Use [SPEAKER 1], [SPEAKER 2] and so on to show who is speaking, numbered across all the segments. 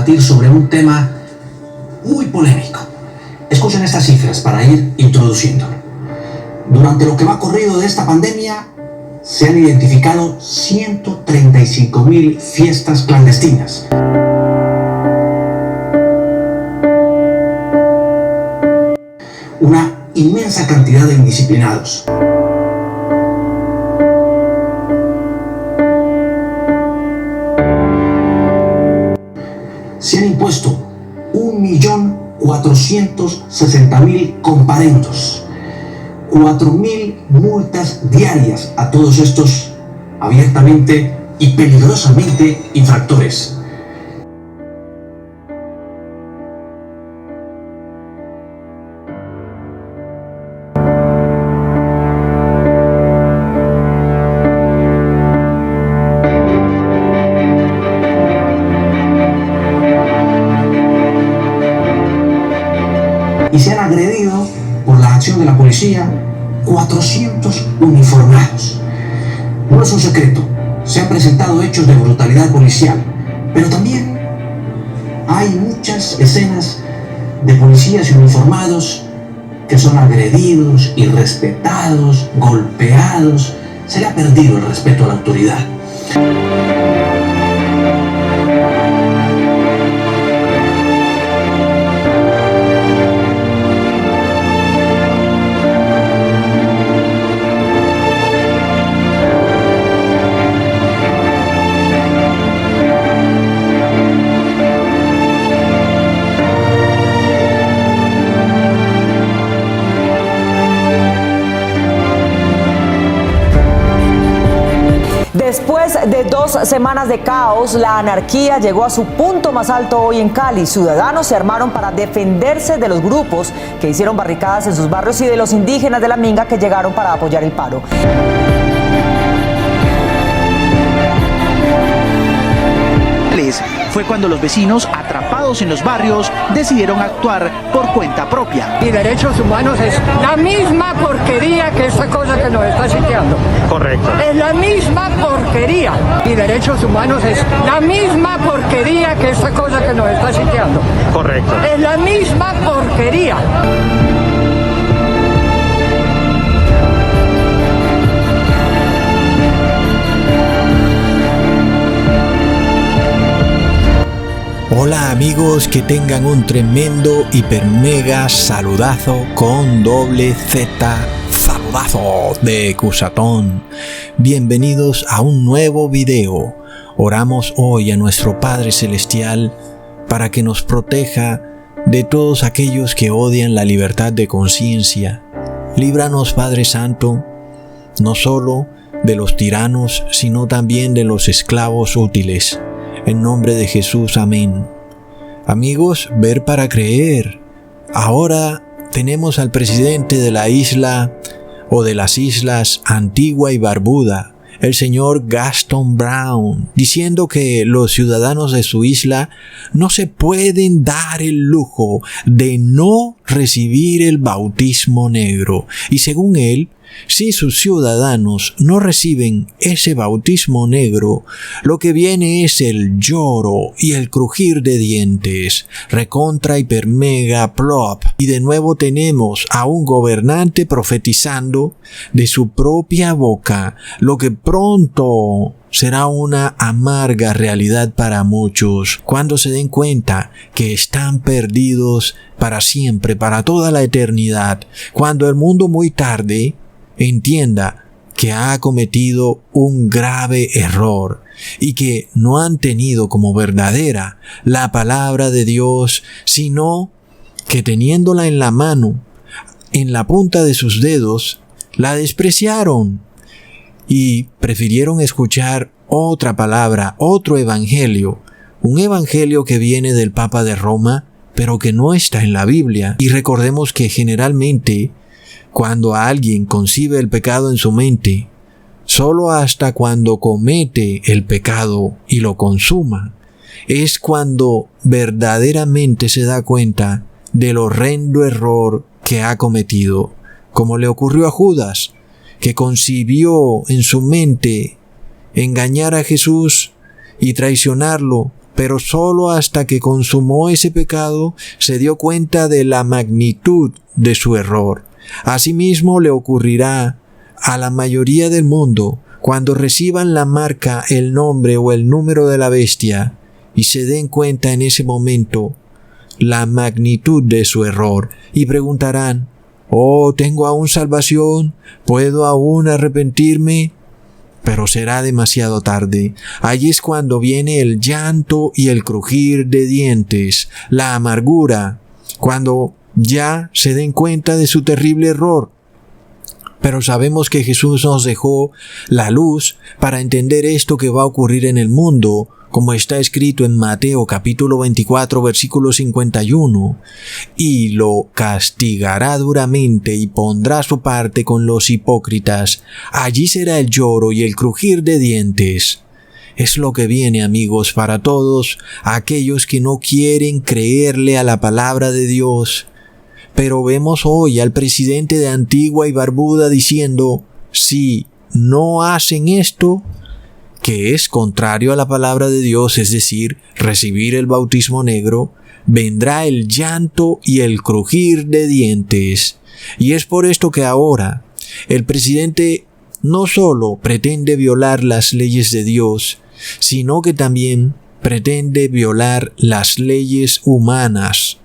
[SPEAKER 1] debatir sobre un tema muy polémico. Escuchen estas cifras para ir introduciéndolo. Durante lo que va corrido de esta pandemia, se han identificado 135.000 fiestas clandestinas. Una inmensa cantidad de indisciplinados. Se han impuesto 1.460.000 comparendos, 4.000 multas diarias a todos estos abiertamente y peligrosamente infractores. Y se han agredido, por la acción de la policía, 400 uniformados. No es un secreto, se han presentado hechos de brutalidad policial, pero también hay muchas escenas de policías y uniformados que son agredidos, irrespetados, golpeados. Se le ha perdido el respeto a la autoridad.
[SPEAKER 2] Después de 2 semanas de caos, la anarquía llegó a su punto más alto hoy en Cali. Ciudadanos se armaron para defenderse de los grupos que hicieron barricadas en sus barrios y de los indígenas de la Minga que llegaron para apoyar el paro.
[SPEAKER 3] Fue cuando los vecinos, atrapados en los barrios, decidieron actuar por cuenta propia.
[SPEAKER 4] Y derechos humanos es la misma porquería que esa cosa que nos está sitiando.
[SPEAKER 3] Correcto.
[SPEAKER 4] Es la misma porquería. Y derechos humanos es la misma porquería que esa cosa que nos está sitiando.
[SPEAKER 3] Correcto.
[SPEAKER 4] Es la misma porquería.
[SPEAKER 5] Hola amigos, que tengan un tremendo hiper mega saludazo con doble Z, saludazo de Cusatón. Bienvenidos a un nuevo video. Oramos hoy a nuestro Padre Celestial para que nos proteja de todos aquellos que odian la libertad de conciencia. Líbranos, Padre Santo, no solo de los tiranos, sino también de los esclavos útiles. En nombre de Jesús, amén. Amigos, ver para creer. Ahora tenemos al presidente de la isla o de las islas Antigua y Barbuda, el señor Gaston Brown, diciendo que los ciudadanos de su isla no se pueden dar el lujo de no recibir el bautismo negro. Y según él, si sus ciudadanos no reciben ese bautismo negro, lo que viene es el lloro y el crujir de dientes, recontra hiper mega plop. Y de nuevo tenemos a un gobernante profetizando de su propia boca lo que pronto será una amarga realidad para muchos cuando se den cuenta que están perdidos para siempre, para toda la eternidad, cuando el mundo muy tarde entienda que ha cometido un grave error y que no han tenido como verdadera la palabra de Dios, sino que teniéndola en la mano, en la punta de sus dedos, la despreciaron y prefirieron escuchar otra palabra, otro evangelio, un evangelio que viene del Papa de Roma, pero que no está en la Biblia. Y recordemos que generalmente cuando alguien concibe el pecado en su mente, solo hasta cuando comete el pecado y lo consuma, es cuando verdaderamente se da cuenta del horrendo error que ha cometido, como le ocurrió a Judas, que concibió en su mente engañar a Jesús y traicionarlo pero solo hasta que consumó ese pecado se dio cuenta de la magnitud de su error. Asimismo le ocurrirá a la mayoría del mundo cuando reciban la marca, el nombre o el número de la bestia y se den cuenta en ese momento la magnitud de su error y preguntarán: «Oh, ¿tengo aún salvación? ¿Puedo aún arrepentirme?». Pero será demasiado tarde. Allí es cuando viene el llanto y el crujir de dientes, la amargura, cuando ya se den cuenta de su terrible error. Pero sabemos que Jesús nos dejó la luz para entender esto que va a ocurrir en el mundo, como está escrito en Mateo capítulo 24 versículo 51, y lo castigará duramente y pondrá su parte con los hipócritas. Allí será el lloro y el crujir de dientes. Es lo que viene, amigos, para todos aquellos que no quieren creerle a la palabra de Dios. Pero vemos hoy al presidente de Antigua y Barbuda diciendo: si no hacen esto, que es contrario a la palabra de Dios, es decir, recibir el bautismo negro, vendrá el llanto y el crujir de dientes. Y es por esto que ahora el presidente no solo pretende violar las leyes de Dios, sino que también pretende violar las leyes humanas.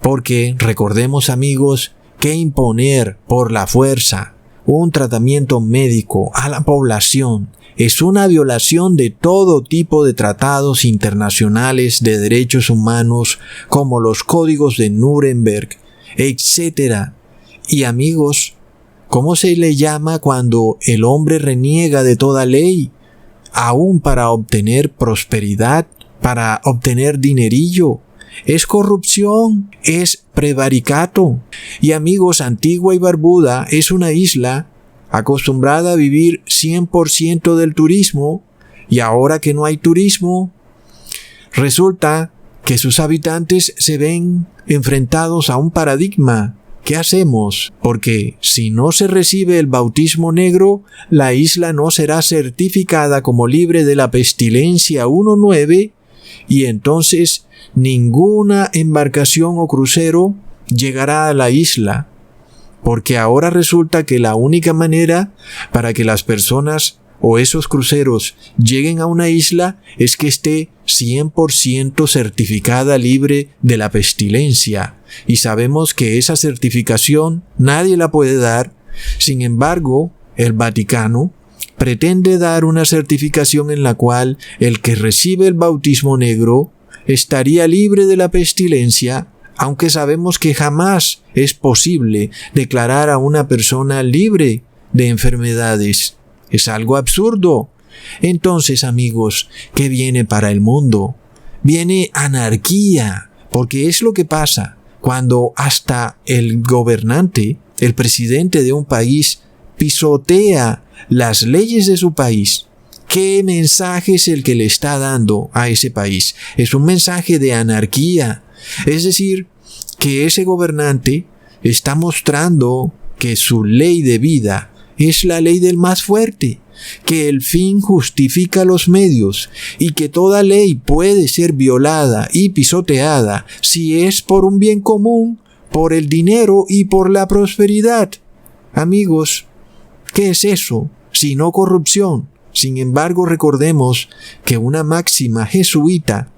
[SPEAKER 5] Porque recordemos, amigos, que imponer por la fuerza un tratamiento médico a la población es una violación de todo tipo de tratados internacionales de derechos humanos, como los códigos de Nuremberg, etc. Y amigos, ¿cómo se le llama cuando el hombre reniega de toda ley, aún para obtener prosperidad, para obtener dinerillo? Es corrupción, es prevaricato. Y amigos, Antigua y Barbuda es una isla acostumbrada a vivir 100% del turismo, y ahora que no hay turismo, resulta que sus habitantes se ven enfrentados a un paradigma. ¿Qué hacemos? Porque si no se recibe el bautismo negro, la isla no será certificada como libre de la pestilencia 1.9, y entonces ninguna embarcación o crucero llegará a la isla, porque ahora resulta que la única manera para que las personas o esos cruceros lleguen a una isla es que esté 100% certificada libre de la pestilencia, y sabemos que esa certificación nadie la puede dar. Sin embargo, el Vaticano pretende dar una certificación en la cual el que recibe el bautismo negro estaría libre de la pestilencia, aunque sabemos que jamás es posible declarar a una persona libre de enfermedades. Es algo absurdo. Entonces, amigos, ¿qué viene para el mundo? Viene anarquía, porque es lo que pasa cuando hasta el gobernante, el presidente de un país, pisotea las leyes de su país. ¿Qué mensaje es el que le está dando a ese país? Es un mensaje de anarquía. Es decir, que ese gobernante está mostrando que su ley de vida es la ley del más fuerte, que el fin justifica los medios y que toda ley puede ser violada y pisoteada si es por un bien común, por el dinero y por la prosperidad. Amigos, ¿qué es eso sino corrupción? Sin embargo, recordemos que una máxima jesuita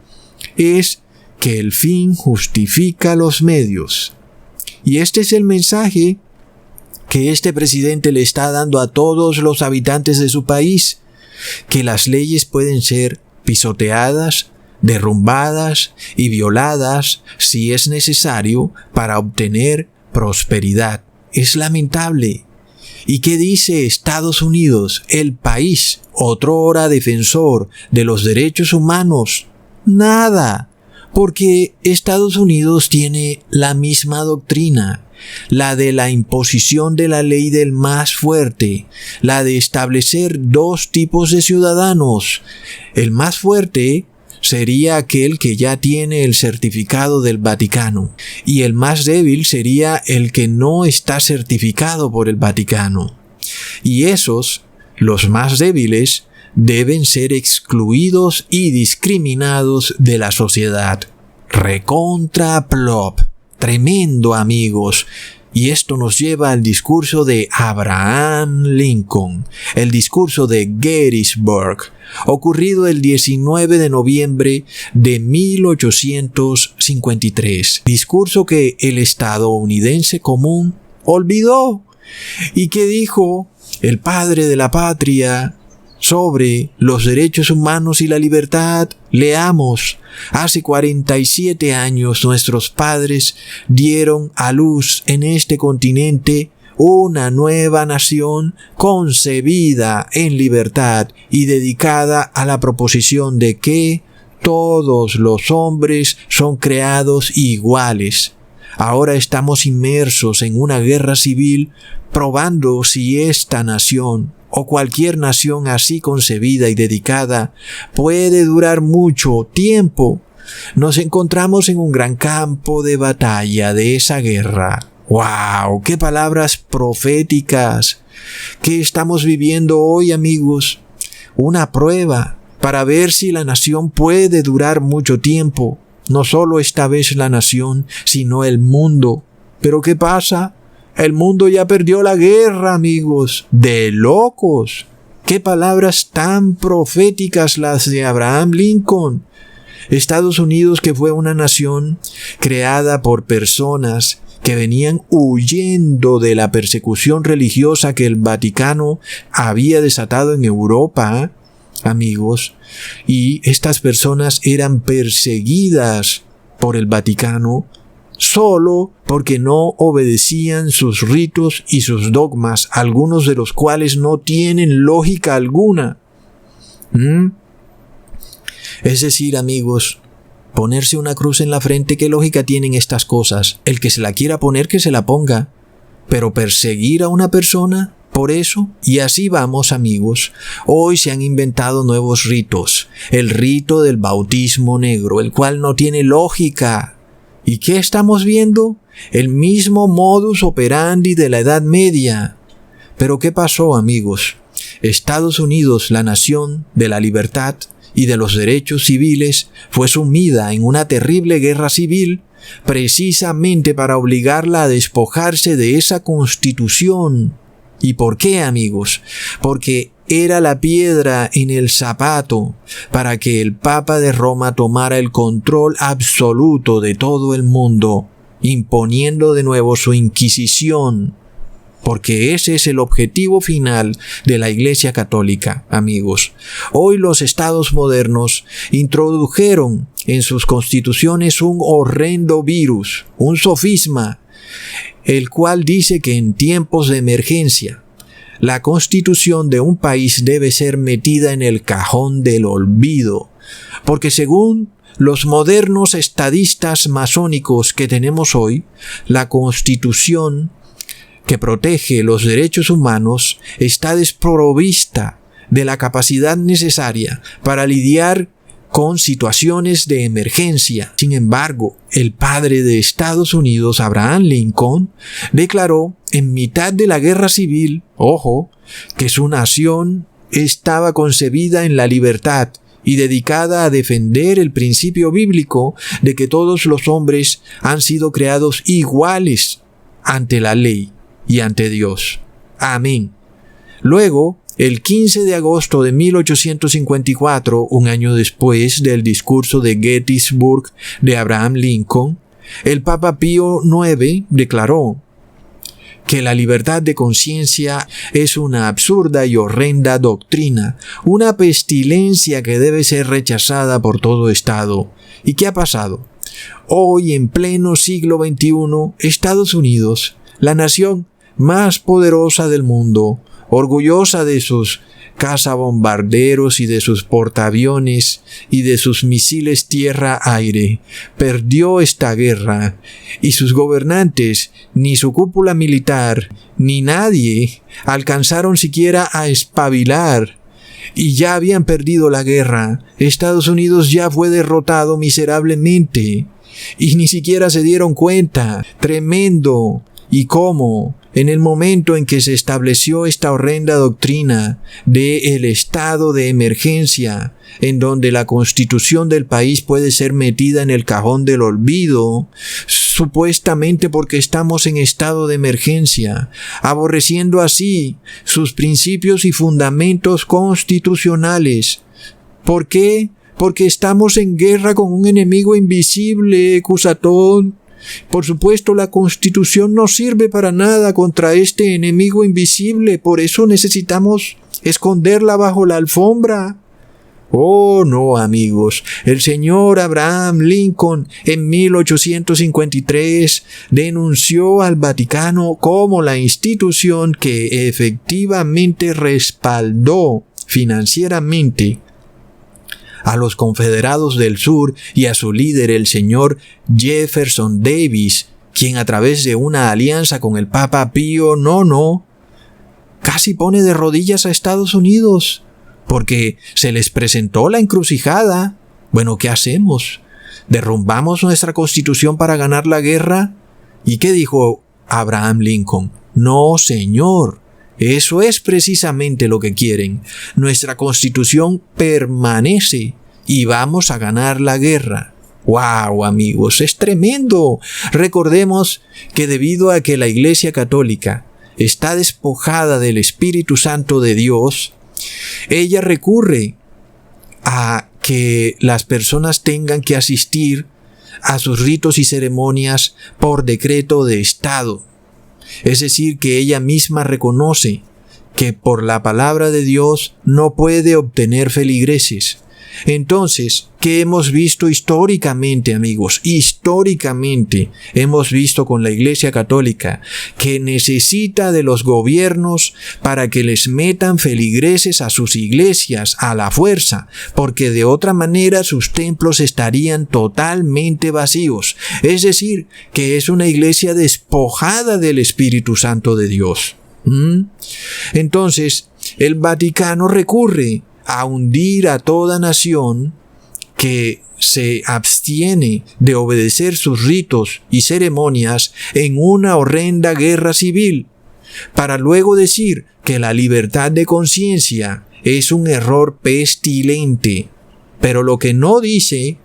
[SPEAKER 5] es que el fin justifica los medios. Y este es el mensaje que este presidente le está dando a todos los habitantes de su país, que las leyes pueden ser pisoteadas, derrumbadas y violadas si es necesario para obtener prosperidad. Es lamentable. ¿Y qué dice Estados Unidos, el país otrora defensor de los derechos humanos? Nada, porque Estados Unidos tiene la misma doctrina, la de la imposición de la ley del más fuerte, la de establecer dos tipos de ciudadanos. El más fuerte sería aquel que ya tiene el certificado del Vaticano, y el más débil sería el que no está certificado por el Vaticano. Y esos, los más débiles, deben ser excluidos y discriminados de la sociedad. Recontra plop. Tremendo, amigos. Y esto nos lleva al discurso de Abraham Lincoln, el discurso de Gettysburg, ocurrido el 19 de noviembre de 1853. Discurso que el estadounidense común olvidó. ¿Y qué dijo el padre de la patria sobre los derechos humanos y la libertad? Leamos. Hace 47 años nuestros padres dieron a luz en este continente una nueva nación concebida en libertad y dedicada a la proposición de que todos los hombres son creados iguales. Ahora estamos inmersos en una guerra civil probando si esta nación o cualquier nación así concebida y dedicada puede durar mucho tiempo. Nos encontramos en un gran campo de batalla de esa guerra. ¡Wow! ¡Qué palabras proféticas! ¿Qué estamos viviendo hoy, amigos? Una prueba para ver si la nación puede durar mucho tiempo. No solo esta vez la nación, sino el mundo. ¿Pero qué pasa? El mundo ya perdió la guerra, amigos. ¡De locos! ¡Qué palabras tan proféticas las de Abraham Lincoln! Estados Unidos, que fue una nación creada por personas que venían huyendo de la persecución religiosa que el Vaticano había desatado en Europa, amigos, y estas personas eran perseguidas por el Vaticano solo porque no obedecían sus ritos y sus dogmas, algunos de los cuales no tienen lógica alguna. Es decir, amigos, ponerse una cruz en la frente, ¿qué lógica tienen estas cosas? El que se la quiera poner, que se la ponga. Pero perseguir a una persona por eso, y así vamos, amigos. Hoy se han inventado nuevos ritos. El rito del bautismo negro, el cual no tiene lógica. ¿Y qué estamos viendo? El mismo modus operandi de la Edad Media. Pero ¿qué pasó, amigos? Estados Unidos, la nación de la libertad y de los derechos civiles, fue sumida en una terrible guerra civil precisamente para obligarla a despojarse de esa constitución. ¿Y por qué, amigos? Porque era la piedra en el zapato para que el Papa de Roma tomara el control absoluto de todo el mundo, imponiendo de nuevo su Inquisición. Porque ese es el objetivo final de la Iglesia Católica, amigos. Hoy los estados modernos introdujeron en sus constituciones un horrendo virus, un sofisma, el cual dice que en tiempos de emergencia, la constitución de un país debe ser metida en el cajón del olvido, porque según los modernos estadistas masónicos que tenemos hoy, la constitución que protege los derechos humanos está desprovista de la capacidad necesaria para lidiar con situaciones de emergencia. Sin embargo, el padre de Estados Unidos, Abraham Lincoln, declaró en mitad de la guerra civil, ojo, que su nación estaba concebida en la libertad y dedicada a defender el principio bíblico de que todos los hombres han sido creados iguales ante la ley y ante Dios. Amén. Luego, el 15 de agosto de 1854, un año después del discurso de Gettysburg de Abraham Lincoln, el Papa Pío IX declaró que la libertad de conciencia es una absurda y horrenda doctrina, una pestilencia que debe ser rechazada por todo Estado. ¿Y qué ha pasado? Hoy, en pleno siglo XXI, Estados Unidos, la nación más poderosa del mundo, orgullosa de sus cazabombarderos y de sus portaaviones y de sus misiles tierra-aire, perdió esta guerra, y sus gobernantes, ni su cúpula militar, ni nadie alcanzaron siquiera a espabilar, y ya habían perdido la guerra. Estados Unidos ya fue derrotado miserablemente, y ni siquiera se dieron cuenta. Tremendo. ¿Y cómo? en el momento en que se estableció esta horrenda doctrina del estado de emergencia, en donde la constitución del país puede ser metida en el cajón del olvido, supuestamente porque estamos en estado de emergencia, aborreciendo así sus principios y fundamentos constitucionales. ¿Por qué? Porque estamos en guerra con un enemigo invisible, Cusatón. Por supuesto, la Constitución no sirve para nada contra este enemigo invisible, por eso necesitamos esconderla bajo la alfombra. Oh, no, amigos. El señor Abraham Lincoln en 1853 denunció al Vaticano como la institución que efectivamente respaldó financieramente a los Confederados del Sur y a su líder, el señor Jefferson Davis, quien a través de una alianza con el Papa Pío IX casi pone de rodillas a Estados Unidos, porque se les presentó la encrucijada. Bueno, ¿qué hacemos? ¿Derrumbamos nuestra Constitución para ganar la guerra? ¿Y qué dijo Abraham Lincoln? No, señor. Eso es precisamente lo que quieren. Nuestra Constitución permanece y vamos a ganar la guerra. ¡Wow, amigos! ¡Es tremendo! Recordemos que debido a que la Iglesia Católica está despojada del Espíritu Santo de Dios, ella recurre a que las personas tengan que asistir a sus ritos y ceremonias por decreto de Estado. Es decir, que ella misma reconoce que por la palabra de Dios no puede obtener feligreses. Entonces, ¿qué hemos visto históricamente, amigos? Históricamente hemos visto con la Iglesia Católica que necesita de los gobiernos para que les metan feligreses a sus iglesias a la fuerza, porque de otra manera sus templos estarían totalmente vacíos. Es decir, que es una iglesia despojada del Espíritu Santo de Dios. Entonces, el Vaticano recurre a hundir a toda nación que se abstiene de obedecer sus ritos y ceremonias en una horrenda guerra civil, para luego decir que la libertad de conciencia es un error pestilente. Pero lo que no dice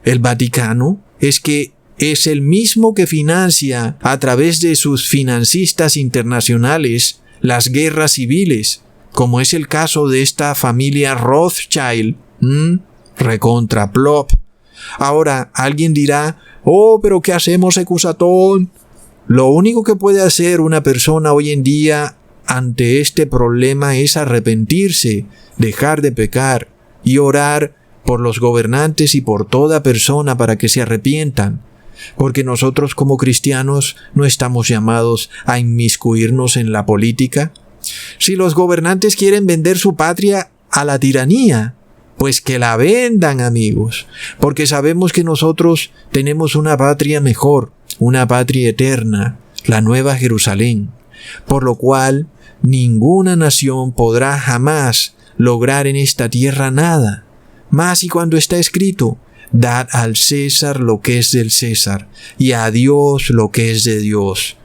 [SPEAKER 5] el Vaticano es que es el mismo que financia a través de sus financistas internacionales las guerras civiles, como es el caso de esta familia Rothschild, recontra plop. Ahora, alguien dirá, oh, pero ¿qué hacemos, Ecusatón? Lo único que puede hacer una persona hoy en día ante este problema es arrepentirse, dejar de pecar y orar por los gobernantes y por toda persona para que se arrepientan. Porque nosotros como cristianos no estamos llamados a inmiscuirnos en la política. Si los gobernantes quieren vender su patria a la tiranía, pues que la vendan, amigos, porque sabemos que nosotros tenemos una patria mejor, una patria eterna, la Nueva Jerusalén, por lo cual ninguna nación podrá jamás lograr en esta tierra nada, más y cuando está escrito, dad al César lo que es del César, y a Dios lo que es de Dios.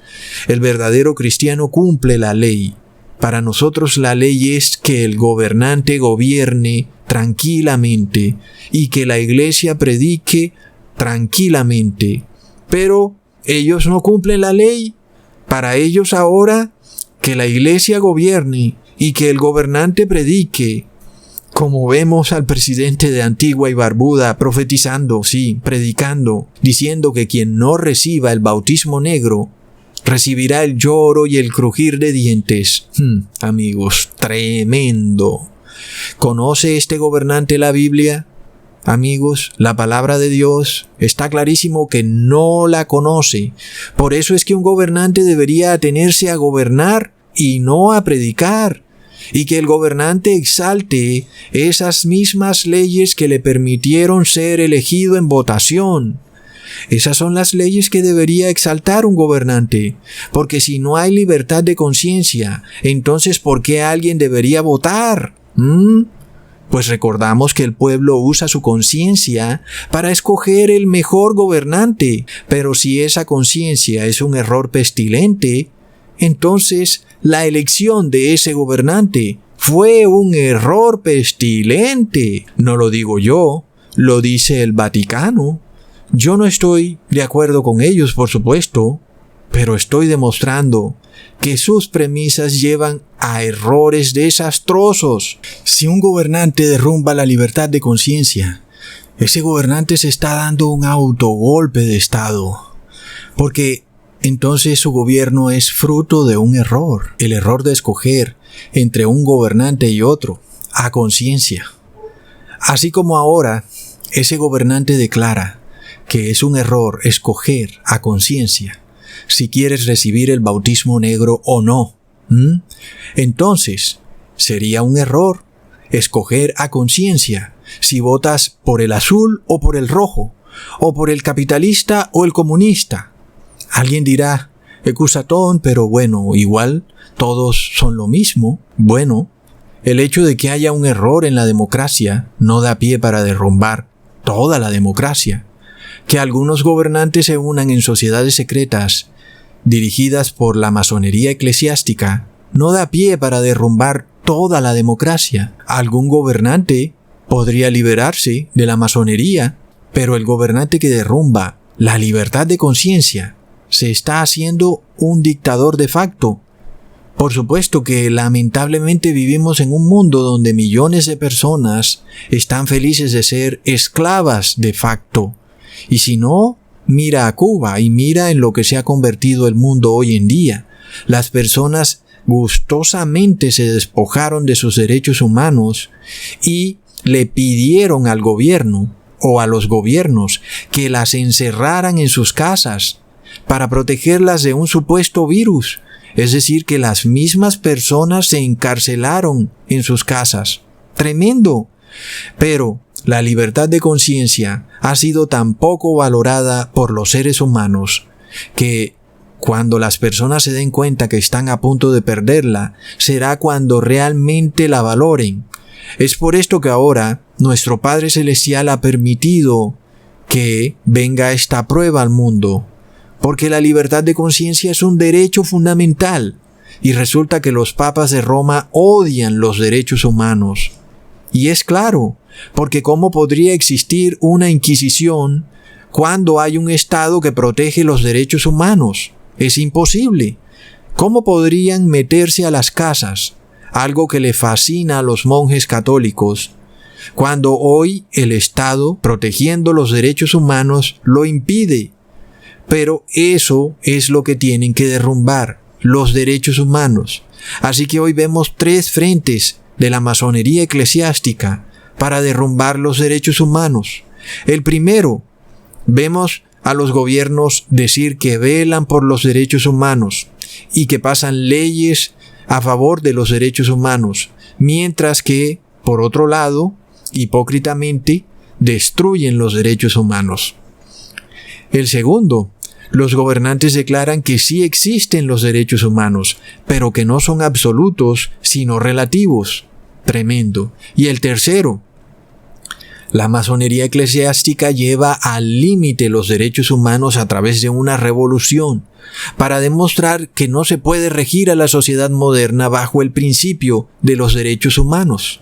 [SPEAKER 5] El verdadero cristiano cumple la ley. Para nosotros la ley es que el gobernante gobierne tranquilamente y que la iglesia predique tranquilamente. Pero ellos no cumplen la ley. Para ellos ahora que la iglesia gobierne y que el gobernante predique. Como vemos al presidente de Antigua y Barbuda profetizando, sí, predicando, diciendo que quien no reciba el bautismo negro recibirá el lloro y el crujir de dientes. Amigos, tremendo. ¿Conoce este gobernante la Biblia? Amigos, la palabra de Dios está clarísimo que no la conoce. Por eso es que un gobernante debería atenerse a gobernar y no a predicar. Y que el gobernante exalte esas mismas leyes que le permitieron ser elegido en votación. Esas son las leyes que debería exaltar un gobernante, porque si no hay libertad de conciencia, entonces ¿por qué alguien debería votar? Pues recordamos que el pueblo usa su conciencia para escoger el mejor gobernante, pero si esa conciencia es un error pestilente, entonces la elección de ese gobernante fue un error pestilente. No lo digo yo, lo dice el Vaticano. Yo no estoy de acuerdo con ellos, por supuesto, pero estoy demostrando que sus premisas llevan a errores desastrosos. Si un gobernante derrumba la libertad de conciencia, ese gobernante se está dando un autogolpe de Estado, porque entonces su gobierno es fruto de un error, el error de escoger entre un gobernante y otro, a conciencia. Así como ahora, ese gobernante declara que es un error escoger a conciencia si quieres recibir el bautismo negro o no. Entonces, sería un error escoger a conciencia si votas por el azul o por el rojo, o por el capitalista o el comunista. Alguien dirá, Ecusatón, pero bueno, igual todos son lo mismo. Bueno, el hecho de que haya un error en la democracia no da pie para derrumbar toda la democracia. Que algunos gobernantes se unan en sociedades secretas dirigidas por la masonería eclesiástica no da pie para derrumbar toda la democracia. Algún gobernante podría liberarse de la masonería, pero el gobernante que derrumba la libertad de conciencia se está haciendo un dictador de facto. Por supuesto que lamentablemente vivimos en un mundo donde millones de personas están felices de ser esclavas de facto. Y si no, mira a Cuba y mira en lo que se ha convertido el mundo hoy en día. Las personas gustosamente se despojaron de sus derechos humanos y le pidieron al gobierno o a los gobiernos que las encerraran en sus casas para protegerlas de un supuesto virus. Es decir, que las mismas personas se encarcelaron en sus casas. Tremendo. Pero la libertad de conciencia ha sido tan poco valorada por los seres humanos que cuando las personas se den cuenta que están a punto de perderla, será cuando realmente la valoren. Es por esto que ahora nuestro Padre Celestial ha permitido que venga esta prueba al mundo, porque la libertad de conciencia es un derecho fundamental, y resulta que los papas de Roma odian los derechos humanos. Y es claro, porque ¿cómo podría existir una inquisición cuando hay un Estado que protege los derechos humanos? Es imposible. ¿Cómo podrían meterse a las casas, algo que le fascina a los monjes católicos, cuando hoy el Estado, protegiendo los derechos humanos, lo impide? Pero eso es lo que tienen que derrumbar, los derechos humanos. Así que hoy vemos 3 frentes de la masonería eclesiástica para derrumbar los derechos humanos. El primero, vemos a los gobiernos decir que velan por los derechos humanos y que pasan leyes a favor de los derechos humanos, mientras que, por otro lado, hipócritamente, destruyen los derechos humanos. El segundo, los gobernantes declaran que sí existen los derechos humanos, pero que no son absolutos, sino relativos. Tremendo. Y el tercero, la masonería eclesiástica lleva al límite los derechos humanos a través de una revolución, para demostrar que no se puede regir a la sociedad moderna bajo el principio de los derechos humanos.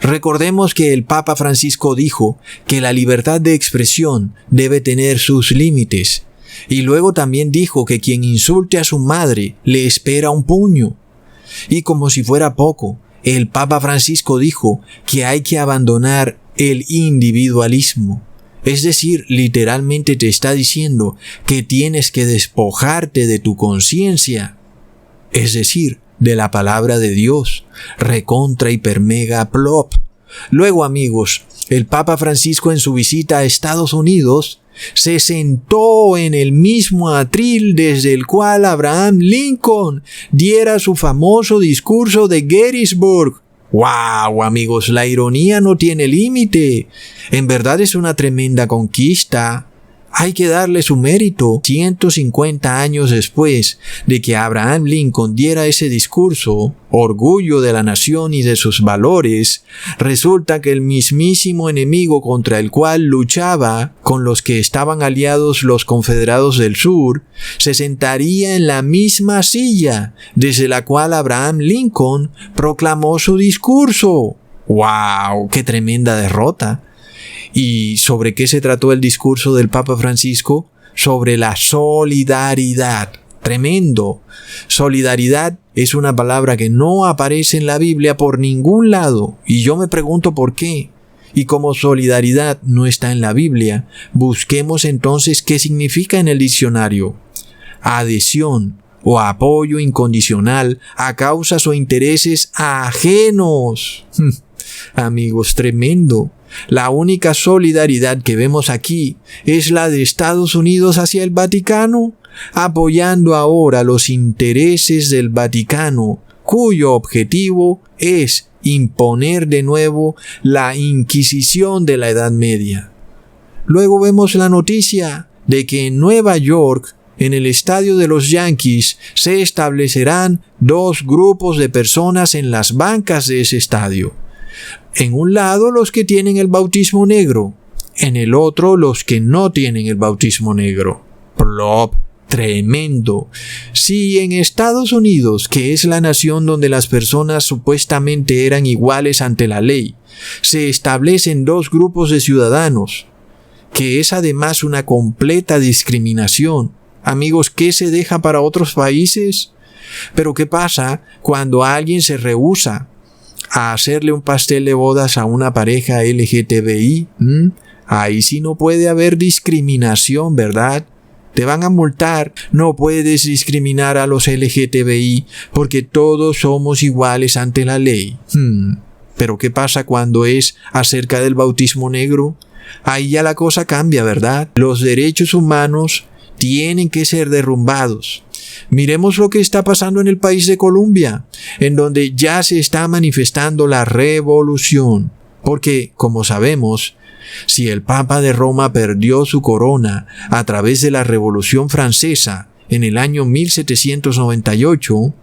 [SPEAKER 5] Recordemos que el Papa Francisco dijo que la libertad de expresión debe tener sus límites, y luego también dijo que quien insulte a su madre le espera un puño. Y como si fuera poco, el Papa Francisco dijo que hay que abandonar el individualismo. Es decir, literalmente te está diciendo que tienes que despojarte de tu conciencia, es decir, de la palabra de Dios, recontra hiper mega plop. Luego, amigos, el Papa Francisco en su visita a Estados Unidos se sentó en el mismo atril desde el cual Abraham Lincoln diera su famoso discurso de Gettysburg. ¡Wow, amigos! La ironía no tiene límite. En verdad es una tremenda conquista. hay que darle su mérito. 150 años después de que Abraham Lincoln diera ese discurso, orgullo de la nación y de sus valores, resulta que el mismísimo enemigo contra el cual luchaba con los que estaban aliados los confederados del sur, se sentaría en la misma silla desde la cual Abraham Lincoln proclamó su discurso. ¡Wow! ¡Qué tremenda derrota! ¿Y sobre qué se trató el discurso del Papa Francisco? Sobre la solidaridad. Tremendo. Solidaridad es una palabra que no aparece en la Biblia por ningún lado. Y yo me pregunto por qué. Y como solidaridad no está en la Biblia, busquemos entonces qué significa en el diccionario. Adhesión o apoyo incondicional a causas o intereses ajenos. Amigos, tremendo. La única solidaridad que vemos aquí es la de Estados Unidos hacia el Vaticano, apoyando ahora los intereses del Vaticano, cuyo objetivo es imponer de nuevo la Inquisición de la Edad Media. Luego vemos la noticia de que en Nueva York, en el estadio de los Yankees, se establecerán 2 grupos de personas en las bancas de ese estadio. En un lado los que tienen el bautismo negro, en el otro los que no tienen el bautismo negro. Plop, tremendo. Si en Estados Unidos, que es la nación donde las personas supuestamente eran iguales ante la ley, se establecen 2 grupos de ciudadanos, que es además una completa discriminación. Amigos, ¿qué se deja para otros países? Pero ¿qué pasa cuando alguien se rehúsa a hacerle un pastel de bodas a una pareja LGTBI? Ahí sí no puede haber discriminación, ¿verdad? Te van a multar. No puedes discriminar a los LGTBI porque todos somos iguales ante la ley. Pero ¿qué pasa cuando es acerca del bautismo negro? Ahí ya la cosa cambia, ¿verdad? Los derechos humanos tienen que ser derrumbados. Miremos lo que está pasando en el país de Colombia, en donde ya se está manifestando la revolución. Porque, como sabemos, si el Papa de Roma perdió su corona a través de la Revolución Francesa en el año 1798,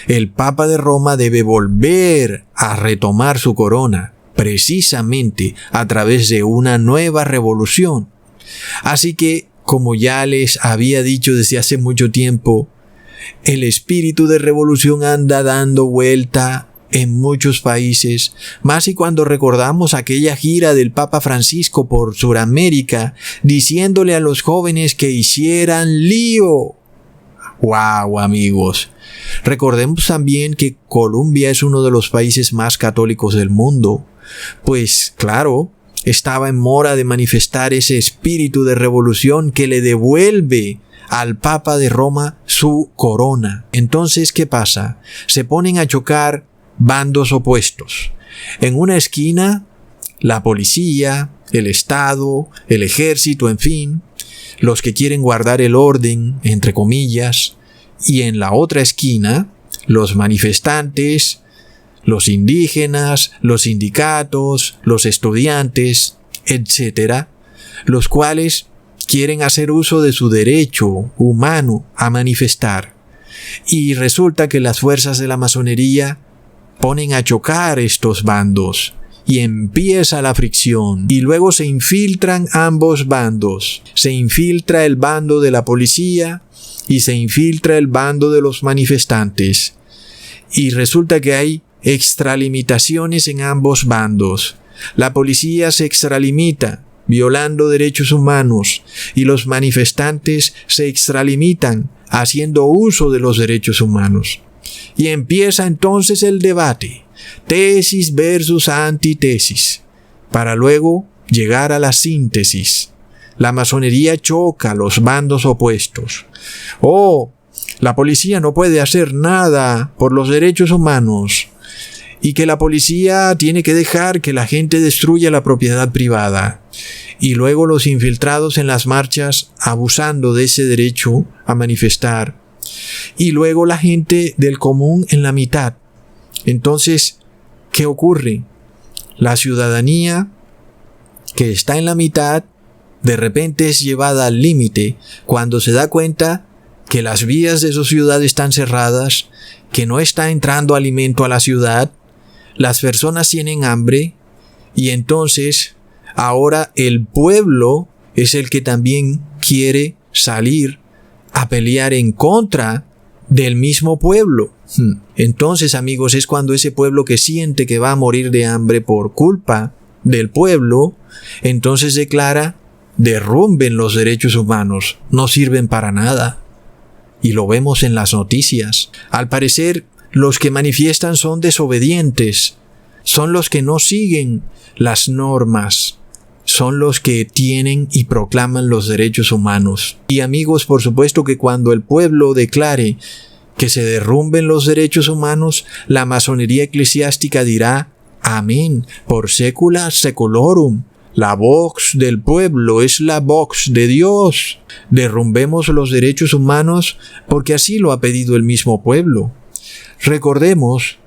[SPEAKER 5] el Papa de Roma debe volver a retomar su corona, precisamente a través de una nueva revolución. Así que, como ya les había dicho desde hace mucho tiempo, el espíritu de revolución anda dando vuelta en muchos países, más y cuando recordamos aquella gira del Papa Francisco por Sudamérica, diciéndole a los jóvenes que hicieran lío. ¡Wow, amigos! Recordemos también que Colombia es uno de los países más católicos del mundo, pues claro, estaba en mora de manifestar ese espíritu de revolución que le devuelve al Papa de Roma su corona. Entonces, ¿qué pasa? Se ponen a chocar bandos opuestos. En una esquina, la policía, el Estado, el ejército, en fin, los que quieren guardar el orden, entre comillas, y en la otra esquina, los manifestantes, los indígenas, los sindicatos, los estudiantes, etc., los cuales quieren hacer uso de su derecho humano a manifestar. Y resulta que las fuerzas de la masonería ponen a chocar estos bandos y empieza la fricción. Y luego se infiltran ambos bandos. Se infiltra el bando de la policía y se infiltra el bando de los manifestantes. Y resulta que hay extralimitaciones en ambos bandos. La policía se extralimita, violando derechos humanos, y los manifestantes se extralimitan, haciendo uso de los derechos humanos. Y empieza entonces el debate, tesis versus antítesis, para luego llegar a la síntesis. La masonería choca los bandos opuestos. La policía no puede hacer nada por los derechos humanos, y que la policía tiene que dejar que la gente destruya la propiedad privada. Y luego los infiltrados en las marchas abusando de ese derecho a manifestar. Y luego la gente del común en la mitad. Entonces, ¿qué ocurre? La ciudadanía que está en la mitad de repente es llevada al límite cuando se da cuenta que las vías de su ciudad están cerradas, que no está entrando alimento a la ciudad, las personas tienen hambre y entonces ahora el pueblo es el que también quiere salir a pelear en contra del mismo pueblo. Entonces, amigos, es cuando ese pueblo que siente que va a morir de hambre por culpa del pueblo, entonces declara: derrumben los derechos humanos, no sirven para nada. Y lo vemos en las noticias. Al parecer, los que manifiestan son desobedientes, son los que no siguen las normas, son los que tienen y proclaman los derechos humanos. Y amigos, por supuesto que cuando el pueblo declare que se derrumben los derechos humanos, la masonería eclesiástica dirá: amén, por secula seculorum. La vox del pueblo es la vox de Dios. Derrumbemos los derechos humanos porque así lo ha pedido el mismo pueblo. Recordemos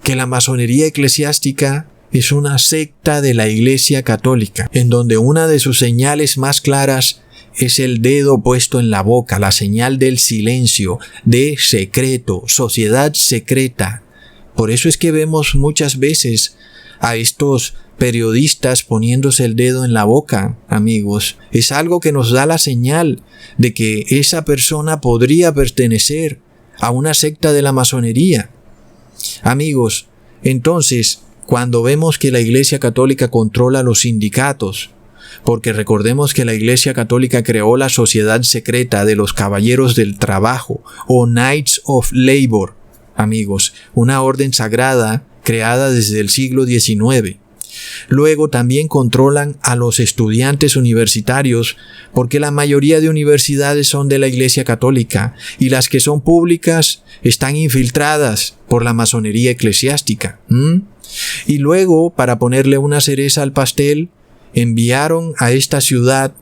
[SPEAKER 5] que la masonería eclesiástica es una secta de la Iglesia Católica, en donde una de sus señales más claras es el dedo puesto en la boca, la señal del silencio, de secreto, sociedad secreta. Por eso es que vemos muchas veces a estos periodistas poniéndose el dedo en la boca, amigos. Es algo que nos da la señal de que esa persona podría pertenecer a una secta de la masonería. Amigos, entonces, cuando vemos que la Iglesia Católica controla los sindicatos, porque recordemos que la Iglesia Católica creó la sociedad secreta de los caballeros del trabajo, o Knights of Labor, amigos, una orden sagrada creada desde el siglo XIX. Luego también controlan a los estudiantes universitarios, porque la mayoría de universidades son de la Iglesia Católica y las que son públicas están infiltradas por la masonería eclesiástica. Y luego, para ponerle una cereza al pastel, enviaron a esta ciudad,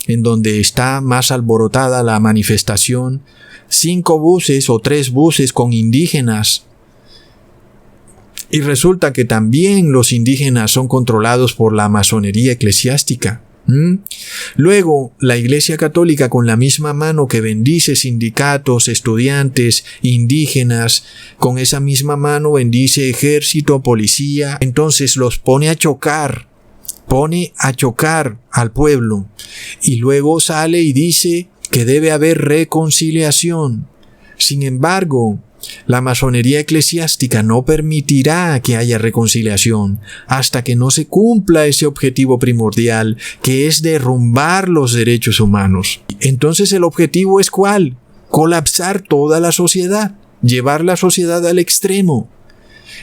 [SPEAKER 5] en donde está más alborotada la manifestación, 5 buses o 3 buses con indígenas. Y resulta que también los indígenas son controlados por la masonería eclesiástica. Luego, la Iglesia Católica, con la misma mano que bendice sindicatos, estudiantes, indígenas, con esa misma mano bendice ejército, policía, entonces los pone a chocar al pueblo. Y luego sale y dice que debe haber reconciliación. Sin embargo, la masonería eclesiástica no permitirá que haya reconciliación hasta que no se cumpla ese objetivo primordial, que es derrumbar los derechos humanos. Entonces, ¿el objetivo es cuál? Colapsar toda la sociedad, llevar la sociedad al extremo.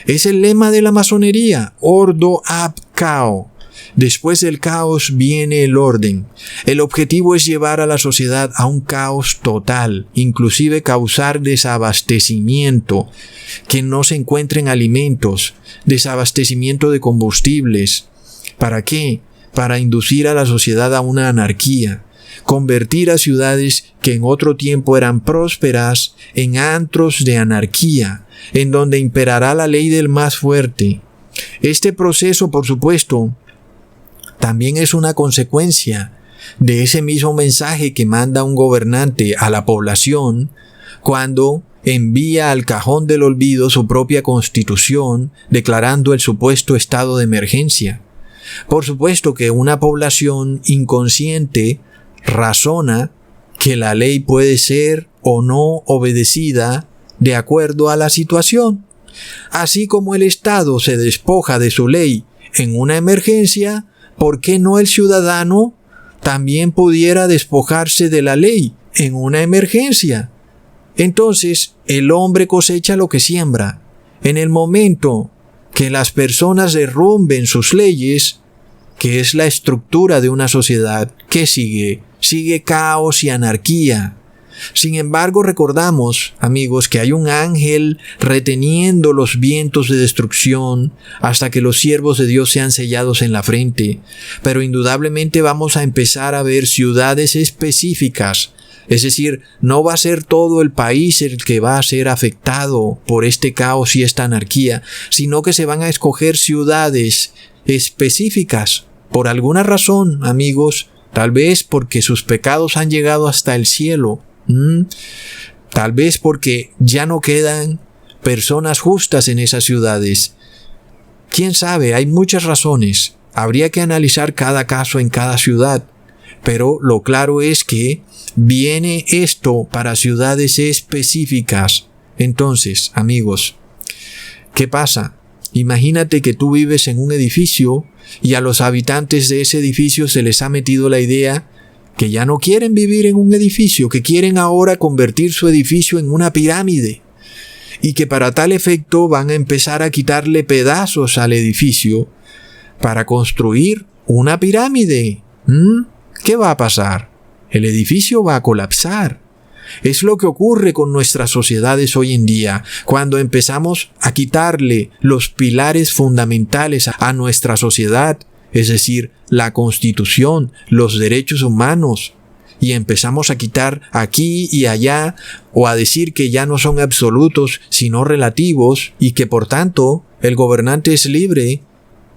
[SPEAKER 5] Es el lema de la masonería: ordo ab cao. Después del caos viene el orden. El objetivo es llevar a la sociedad a un caos total, inclusive causar desabastecimiento, que no se encuentren alimentos, desabastecimiento de combustibles. ¿Para qué? Para inducir a la sociedad a una anarquía, convertir a ciudades que en otro tiempo eran prósperas en antros de anarquía, en donde imperará la ley del más fuerte. Este proceso, por supuesto, también es una consecuencia de ese mismo mensaje que manda un gobernante a la población cuando envía al cajón del olvido su propia constitución, declarando el supuesto estado de emergencia. Por supuesto que una población inconsciente razona que la ley puede ser o no obedecida de acuerdo a la situación. Así como el Estado se despoja de su ley en una emergencia, ¿por qué no el ciudadano también pudiera despojarse de la ley en una emergencia? Entonces, el hombre cosecha lo que siembra. En el momento que las personas derrumben sus leyes, que es la estructura de una sociedad, ¿qué sigue? Sigue caos y anarquía. Sin embargo, recordamos, amigos, que hay un ángel reteniendo los vientos de destrucción hasta que los siervos de Dios sean sellados en la frente. Pero indudablemente vamos a empezar a ver ciudades específicas. Es decir, no va a ser todo el país el que va a ser afectado por este caos y esta anarquía, sino que se van a escoger ciudades específicas. Por alguna razón, amigos, Tal vez porque sus pecados han llegado hasta el cielo. Tal vez porque ya no quedan personas justas en esas ciudades. ¿Quién sabe? Hay muchas razones. Habría que analizar cada caso en cada ciudad. Pero lo claro es que viene esto para ciudades específicas. Entonces, amigos, ¿qué pasa? Imagínate que tú vives en un edificio y a los habitantes de ese edificio se les ha metido la idea que ya no quieren vivir en un edificio, que quieren ahora convertir su edificio en una pirámide y que para tal efecto van a empezar a quitarle pedazos al edificio para construir una pirámide. ¿Qué va a pasar? El edificio va a colapsar. Es lo que ocurre con nuestras sociedades hoy en día, cuando empezamos a quitarle los pilares fundamentales a nuestra sociedad, es decir, la Constitución, los derechos humanos, y empezamos a quitar aquí y allá, o a decir que ya no son absolutos, sino relativos, y que por tanto el gobernante es libre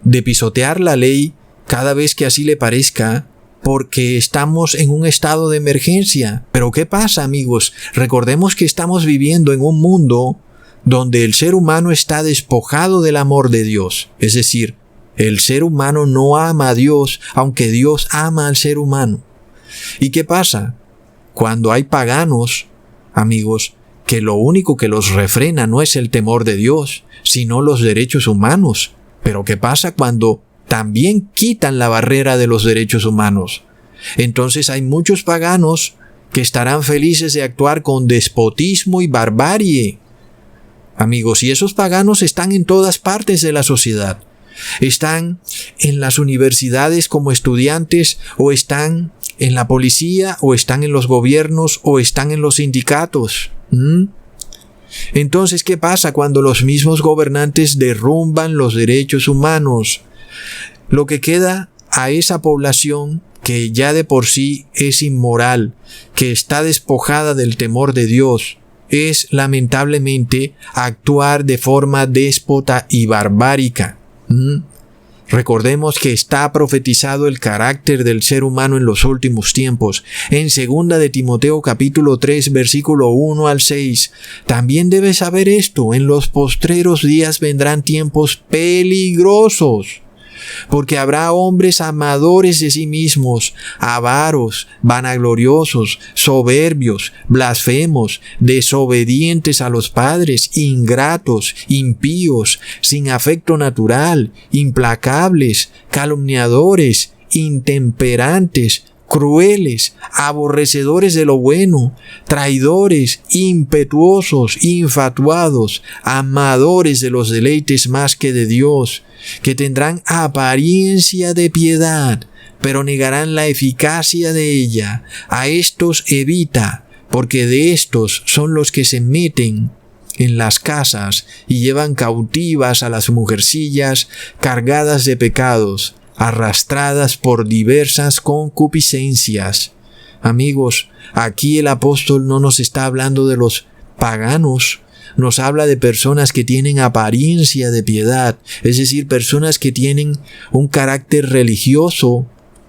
[SPEAKER 5] de pisotear la ley cada vez que así le parezca, porque estamos en un estado de emergencia. Pero ¿qué pasa, amigos? Recordemos que estamos viviendo en un mundo donde el ser humano está despojado del amor de Dios. Es decir, el ser humano no ama a Dios, aunque Dios ama al ser humano. ¿Y qué pasa? Cuando hay paganos, amigos, que lo único que los refrena no es el temor de Dios, sino los derechos humanos. Pero ¿qué pasa cuando también quitan la barrera de los derechos humanos? Entonces hay muchos paganos que estarán felices de actuar con despotismo y barbarie. Amigos, y esos paganos están en todas partes de la sociedad. Están en las universidades como estudiantes, o están en la policía, o están en los gobiernos, o están en los sindicatos. Entonces, ¿qué pasa cuando los mismos gobernantes derrumban los derechos humanos? Lo que queda a esa población que ya de por sí es inmoral, que está despojada del temor de Dios, es lamentablemente actuar de forma déspota y barbárica. Recordemos que está profetizado el carácter del ser humano en los últimos tiempos. En 2 de Timoteo capítulo 3 versículo 1 al 6. También debes saber esto: en los postreros días vendrán tiempos peligrosos, porque habrá hombres amadores de sí mismos, avaros, vanagloriosos, soberbios, blasfemos, desobedientes a los padres, ingratos, impíos, sin afecto natural, implacables, calumniadores, intemperantes, crueles, aborrecedores de lo bueno, traidores, impetuosos, infatuados, amadores de los deleites más que de Dios, que tendrán apariencia de piedad, pero negarán la eficacia de ella. A estos evita, porque de estos son los que se meten en las casas y llevan cautivas a las mujercillas cargadas de pecados, arrastradas por diversas concupiscencias. Amigos, aquí el apóstol no nos está hablando de los paganos, nos habla de personas que tienen apariencia de piedad, es decir, personas que tienen un carácter religioso,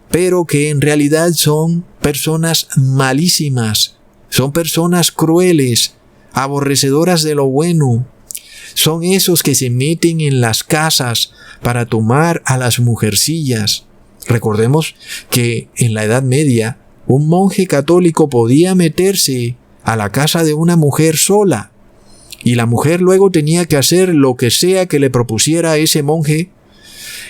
[SPEAKER 5] pero que en realidad son personas malísimas, son personas crueles, aborrecedoras de lo bueno. Son esos que se meten en las casas para tomar a las mujercillas. Recordemos que en la Edad Media un monje católico podía meterse a la casa de una mujer sola, y la mujer luego tenía que hacer lo que sea que le propusiera a ese monje,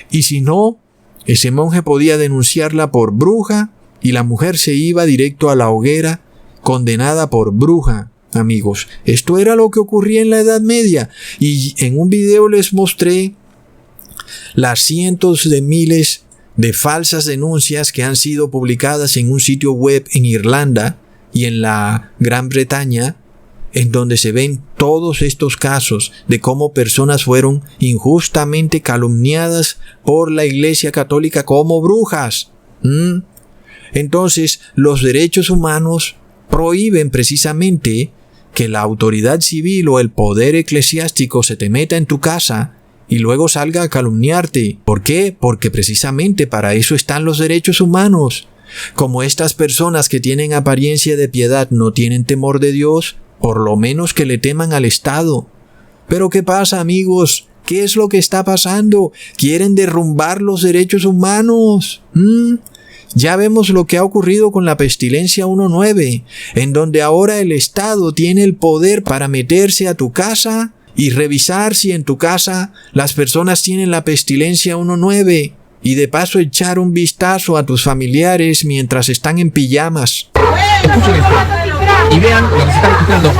[SPEAKER 5] y si no, ese monje podía denunciarla por bruja, y la mujer se iba directo a la hoguera, condenada por bruja. Amigos, esto era lo que ocurría en la Edad Media, y en un video les mostré las cientos de miles de falsas denuncias que han sido publicadas en un sitio web en Irlanda y en la Gran Bretaña, en donde se ven todos estos casos de cómo personas fueron injustamente calumniadas por la Iglesia Católica como brujas. Entonces, los derechos humanos prohíben precisamente que la autoridad civil o el poder eclesiástico se te meta en tu casa y luego salga a calumniarte. ¿Por qué? Porque precisamente para eso están los derechos humanos, Como estas personas que tienen apariencia de piedad no tienen temor de Dios, por lo menos que le teman al Estado. Pero ¿qué pasa, amigos? ¿Qué es lo que está pasando? ¿Quieren derrumbar los derechos humanos? Ya vemos lo que ha ocurrido con la pestilencia 19, en donde ahora el Estado tiene el poder para meterse a tu casa y revisar si en tu casa las personas tienen la pestilencia 19 y de paso echar un vistazo a tus familiares mientras están en pijamas.
[SPEAKER 6] Escuchen esto y vean lo que se está registrando.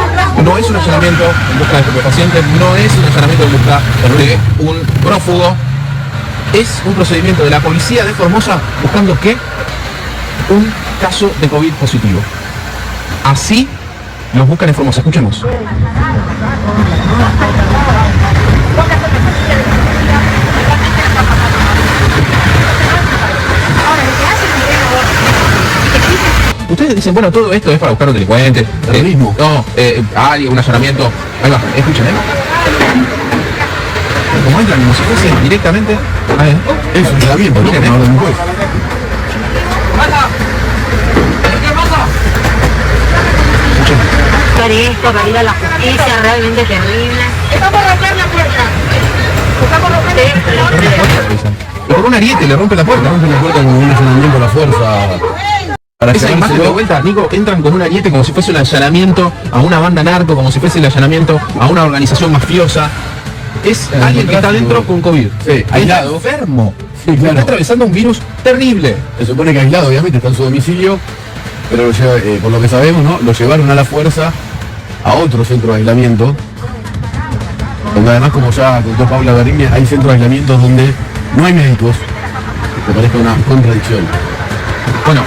[SPEAKER 6] No es un allanamiento en busca de estupefacientes, no es un allanamiento en busca de un prófugo. Es un procedimiento de la policía de Formosa buscando ¿qué? Un caso de COVID positivo. Así los buscan en Formosa. Escuchemos. Ustedes dicen, bueno, todo esto es para buscar a un delincuente. Terrorismo. Alguien, un allanamiento. Ahí va, escuchen, como entran como si fuese directamente. Es un allanamiento, ¿no? Miren,
[SPEAKER 7] Esto, para ir a la justicia, realmente terrible. Estamos a romper la puerta. Estamos a romper la puerta.
[SPEAKER 6] Y por un ariete le rompe la puerta.
[SPEAKER 8] Rompe la puerta con un allanamiento a la fuerza.
[SPEAKER 6] Esa imagen de vuelta, Nico, entran con un ariete como si fuese un allanamiento a una banda narco, como si fuese el allanamiento a una organización mafiosa. Es alguien que está dentro con COVID.
[SPEAKER 8] Sí, aislado.
[SPEAKER 6] Está enfermo.
[SPEAKER 8] Sí, claro.
[SPEAKER 6] Está atravesando un virus terrible.
[SPEAKER 8] Se supone que aislado, obviamente, está en su domicilio, pero por lo que sabemos, ¿no? Lo llevaron a la fuerza a otro centro de aislamiento, donde además, como ya contó Paula Berriña, hay centros de aislamiento donde no hay médicos. Me parece una contradicción.
[SPEAKER 6] Bueno,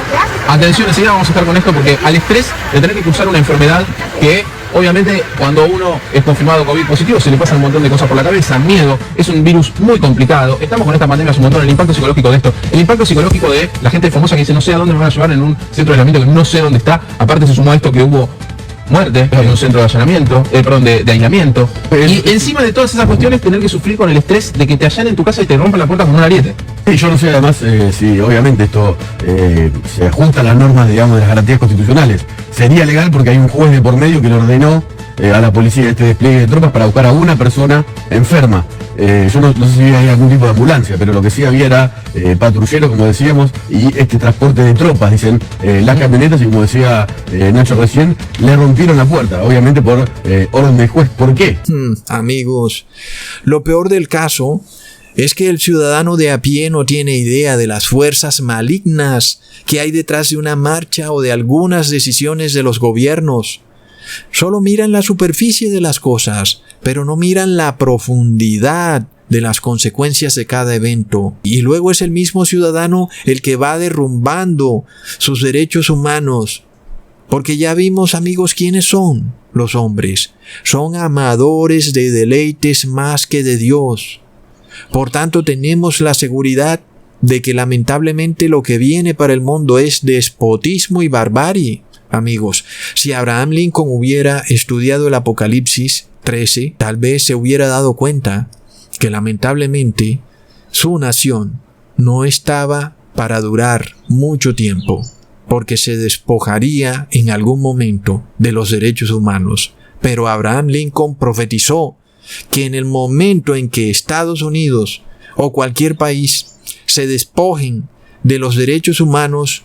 [SPEAKER 6] atención, enseguida vamos a estar con esto porque al estrés de tener que cursar una enfermedad que obviamente cuando uno es confirmado COVID positivo se le pasan un montón de cosas por la cabeza, miedo, es un virus muy complicado. Estamos con esta pandemia hace un montón, el impacto psicológico de esto, el impacto psicológico de la gente famosa que dice no sé a dónde me van a llevar en un centro de aislamiento que no sé dónde está. Aparte se sumó a esto que hubo muerte en un centro de allanamiento, de aislamiento. Y encima de todas esas cuestiones tener que sufrir con el estrés de que te allanen en tu casa y te rompan la puerta con un ariete.
[SPEAKER 8] Sí, yo no sé además si obviamente esto se ajusta a las normas, digamos, de las garantías constitucionales. Sería legal porque hay un juez de por medio que le ordenó a la policía este despliegue de tropas para buscar a una persona enferma. Yo no sé si había algún tipo de ambulancia, pero lo que sí había era patrulleros, como decíamos, y este transporte de tropas, dicen las camionetas, y como decía Nacho recién, le rompieron la puerta, obviamente por orden del juez. ¿Por qué?
[SPEAKER 5] Amigos, lo peor del caso es que el ciudadano de a pie no tiene idea de las fuerzas malignas que hay detrás de una marcha o de algunas decisiones de los gobiernos. Solo miran la superficie de las cosas, pero no miran la profundidad de las consecuencias de cada evento. Y luego es el mismo ciudadano el que va derrumbando sus derechos humanos. Porque ya vimos, amigos, quiénes son los hombres. Son amadores de deleites más que de Dios. Por tanto, tenemos la seguridad de que lamentablemente lo que viene para el mundo es despotismo y barbarie. Amigos, si Abraham Lincoln hubiera estudiado el Apocalipsis 13, tal vez se hubiera dado cuenta que lamentablemente su nación no estaba para durar mucho tiempo, porque se despojaría en algún momento de los derechos humanos. Pero Abraham Lincoln profetizó que en el momento en que Estados Unidos o cualquier país se despojen de los derechos humanos,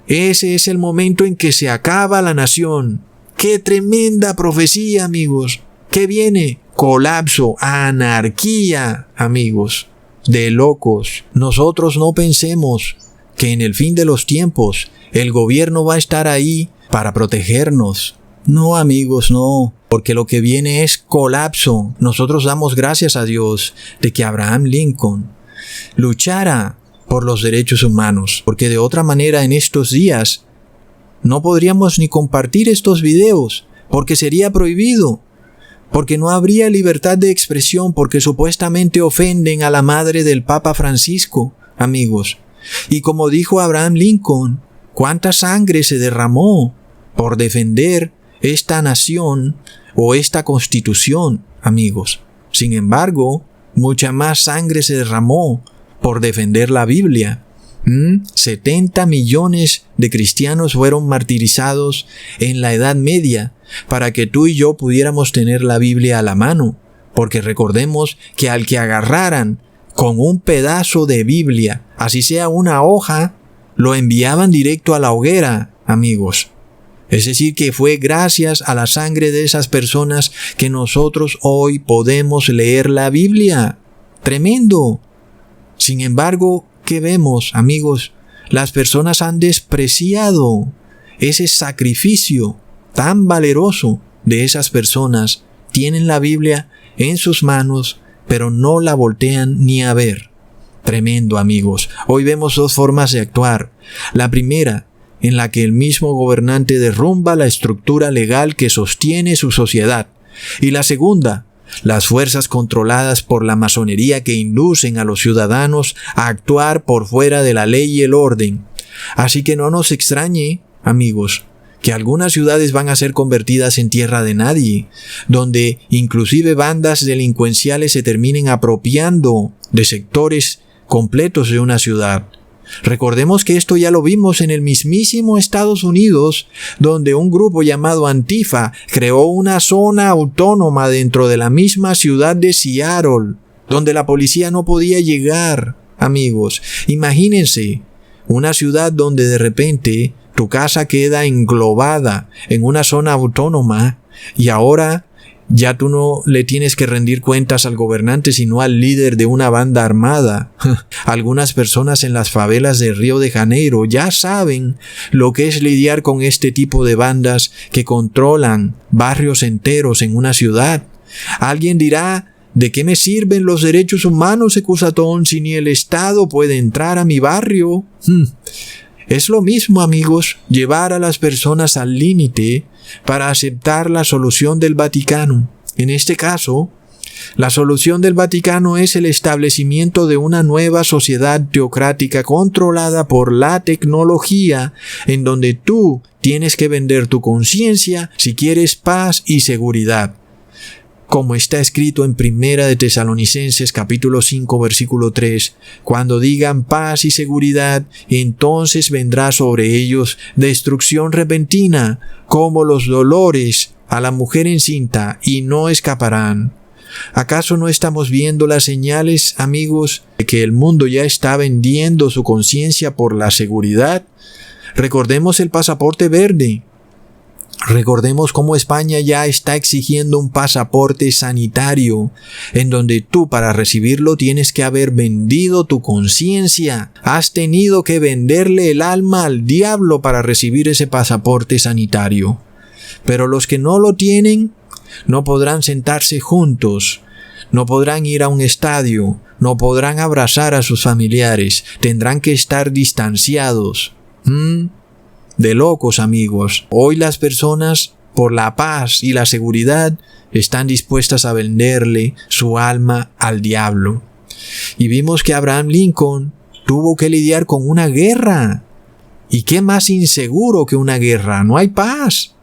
[SPEAKER 5] ese es el momento en que se acaba la nación. ¡Qué tremenda profecía, amigos! ¿Qué viene? Colapso, anarquía, amigos. De locos. Nosotros no pensemos que en el fin de los tiempos el gobierno va a estar ahí para protegernos. No, amigos, no. Porque lo que viene es colapso. Nosotros damos gracias a Dios de que Abraham Lincoln luchara por los derechos humanos, porque de otra manera en estos días no podríamos ni compartir estos videos, porque sería prohibido, porque no habría libertad de expresión, porque supuestamente ofenden a la madre del Papa Francisco, amigos. Y como dijo Abraham Lincoln, ¿cuánta sangre se derramó por defender esta nación o esta constitución, amigos? Sin embargo, mucha más sangre se derramó por defender la Biblia. 70 millones de cristianos fueron martirizados en la Edad Media para que tú y yo pudiéramos tener la Biblia a la mano. Porque recordemos que al que agarraran con un pedazo de Biblia, así sea una hoja, lo enviaban directo a la hoguera, amigos. Es decir, que fue gracias a la sangre de esas personas que nosotros hoy podemos leer la Biblia. ¡Tremendo! Sin embargo, ¿qué vemos, amigos? Las personas han despreciado ese sacrificio tan valeroso de esas personas. Tienen la Biblia en sus manos, pero no la voltean ni a ver. Tremendo, amigos. Hoy vemos dos formas de actuar. La primera, en la que el mismo gobernante derrumba la estructura legal que sostiene su sociedad. Y la segunda, las fuerzas controladas por la masonería que inducen a los ciudadanos a actuar por fuera de la ley y el orden. Así que no nos extrañe, amigos, que algunas ciudades van a ser convertidas en tierra de nadie, donde inclusive bandas delincuenciales se terminen apropiando de sectores completos de una ciudad. Recordemos que esto ya lo vimos en el mismísimo Estados Unidos, donde un grupo llamado Antifa creó una zona autónoma dentro de la misma ciudad de Seattle, donde la policía no podía llegar, amigos. Imagínense, una ciudad donde de repente tu casa queda englobada en una zona autónoma y ahora ya tú no le tienes que rendir cuentas al gobernante, sino al líder de una banda armada. Algunas personas en las favelas de Río de Janeiro ya saben lo que es lidiar con este tipo de bandas que controlan barrios enteros en una ciudad. Alguien dirá, ¿de qué me sirven los derechos humanos, Ecusatón, si ni el Estado puede entrar a mi barrio? Es lo mismo, amigos, llevar a las personas al límite para aceptar la solución del Vaticano. En este caso, la solución del Vaticano es el establecimiento de una nueva sociedad teocrática controlada por la tecnología, en donde tú tienes que vender tu conciencia si quieres paz y seguridad. Como está escrito en Primera de Tesalonicenses capítulo 5 versículo 3, cuando digan paz y seguridad, entonces vendrá sobre ellos destrucción repentina, como los dolores a la mujer encinta, y no escaparán. ¿Acaso no estamos viendo las señales, amigos, de que el mundo ya está vendiendo su conciencia por la seguridad? Recordemos el pasaporte verde. Recordemos cómo España ya está exigiendo un pasaporte sanitario, en donde tú para recibirlo tienes que haber vendido tu conciencia. Has tenido que venderle el alma al diablo para recibir ese pasaporte sanitario. Pero los que no lo tienen, no podrán sentarse juntos, no podrán ir a un estadio, no podrán abrazar a sus familiares, tendrán que estar distanciados. De locos, amigos. Hoy las personas, por la paz y la seguridad, están dispuestas a venderle su alma al diablo. Y vimos que Abraham Lincoln tuvo que lidiar con una guerra. ¿Y qué más inseguro que una guerra? No hay paz.